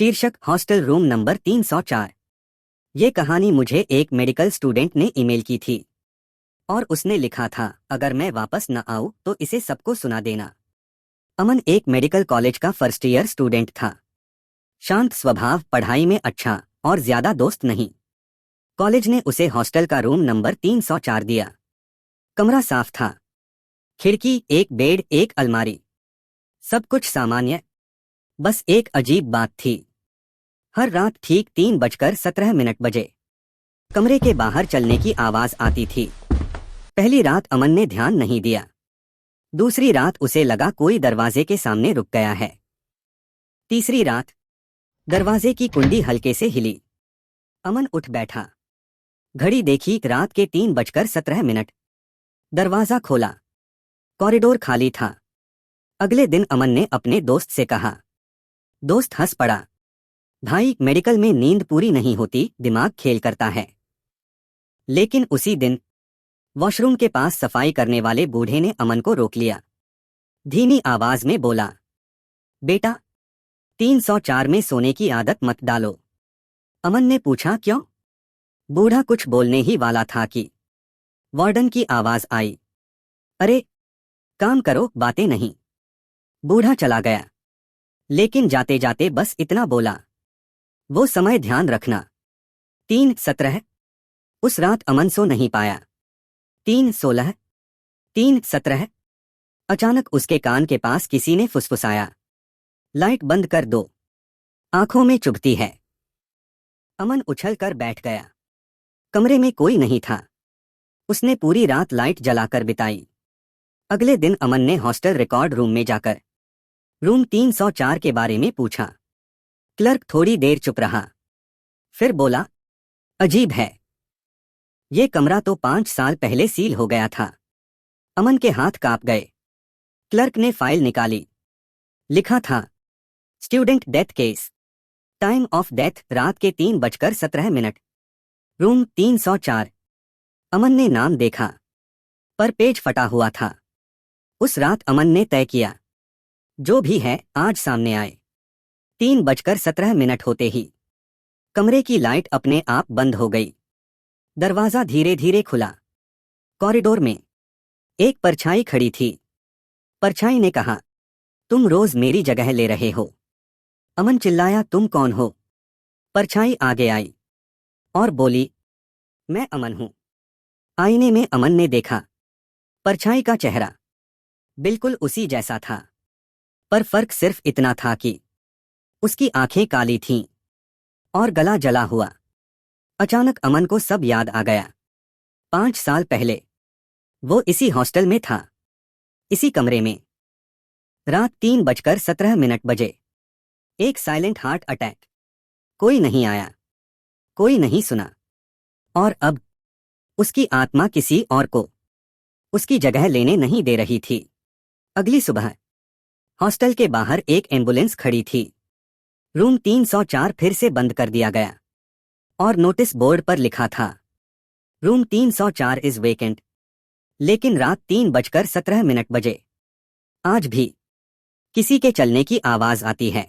शीर्षक hostel room number 304। ये कहानी मुझे एक मेडिकल स्टूडेंट ने ईमेल की थी और उसने लिखा था, अगर मैं वापस न आऊं तो इसे सबको सुना देना। अमन एक मेडिकल कॉलेज का फर्स्ट ईयर स्टूडेंट था। शांत स्वभाव, पढ़ाई में अच्छा और ज्यादा दोस्त नहीं। कॉलेज ने उसे हॉस्टल का रूम नंबर 304 दिया। कमरा साफ था, खिड़की, एक बेड, एक अलमारी, सब कुछ सामान्य। बस एक अजीब बात थी। हर रात ठीक 3:17 बजे कमरे के बाहर चलने की आवाज आती थी। पहली रात अमन ने ध्यान नहीं दिया। दूसरी रात उसे लगा कोई दरवाजे के सामने रुक गया है। तीसरी रात दरवाजे की कुंडी हल्के से हिली। अमन उठ बैठा, घड़ी देखी, रात के 3:17। दरवाजा खोला, कॉरिडोर खाली था। अगले दिन अमन ने अपने दोस्त से कहा। दोस्त हंस पड़ा। भाई, मेडिकल में नींद पूरी नहीं होती, दिमाग खेल करता है। लेकिन उसी दिन वॉशरूम के पास सफाई करने वाले बूढ़े ने अमन को रोक लिया। धीमी आवाज में बोला, बेटा, 304 में सोने की आदत मत डालो। अमन ने पूछा, क्यों? बूढ़ा कुछ बोलने ही वाला था कि वार्डन की आवाज आई, अरे काम करो, बातें नहीं। बूढ़ा चला गया, लेकिन जाते जाते बस इतना बोला, वो समय ध्यान रखना। 3:17। उस रात अमन सो नहीं पाया। 3:16, 3:17। अचानक उसके कान के पास किसी ने फुसफुसाया, लाइट बंद कर दो, आंखों में चुभती है। अमन उछल कर बैठ गया। कमरे में कोई नहीं था। उसने पूरी रात लाइट जलाकर बिताई। अगले दिन अमन ने हॉस्टल रिकॉर्ड रूम में जाकर रूम 304 के बारे में पूछा। क्लर्क थोड़ी देर चुप रहा, फिर बोला, अजीब है, ये कमरा तो 5 साल पहले सील हो गया था। अमन के हाथ कांप गए। क्लर्क ने फाइल निकाली। लिखा था, student death case, time of death रात के 3:17। रूम 304। अमन ने नाम देखा, पर पेज फटा हुआ था। उस रात अमन ने तय किया, जो भी है आज सामने आए। 3:17 होते ही कमरे की लाइट अपने आप बंद हो गई। दरवाजा धीरे धीरे खुला। कॉरिडोर में एक परछाई खड़ी थी। परछाई ने कहा, तुम रोज मेरी जगह ले रहे हो। अमन चिल्लाया, तुम कौन हो? परछाई आगे आई और बोली, मैं अमन हूं। आईने में अमन ने देखा, परछाई का चेहरा बिल्कुल उसी जैसा था, पर फर्क सिर्फ इतना था कि उसकी आंखें काली थीं और गला जला हुआ। अचानक अमन को सब याद आ गया। 5 साल पहले वो इसी हॉस्टल में था, इसी कमरे में। रात 3:17 बजे एक साइलेंट हार्ट अटैक। कोई नहीं आया, कोई नहीं सुना, और अब उसकी आत्मा किसी और को उसकी जगह लेने नहीं दे रही थी। अगली सुबह हॉस्टल के बाहर एक एम्बुलेंस खड़ी थी। रूम 304 फिर से बंद कर दिया गया और नोटिस बोर्ड पर लिखा था, रूम 304 इज वेकेंट। लेकिन रात 3:17 बजे आज भी किसी के चलने की आवाज आती है।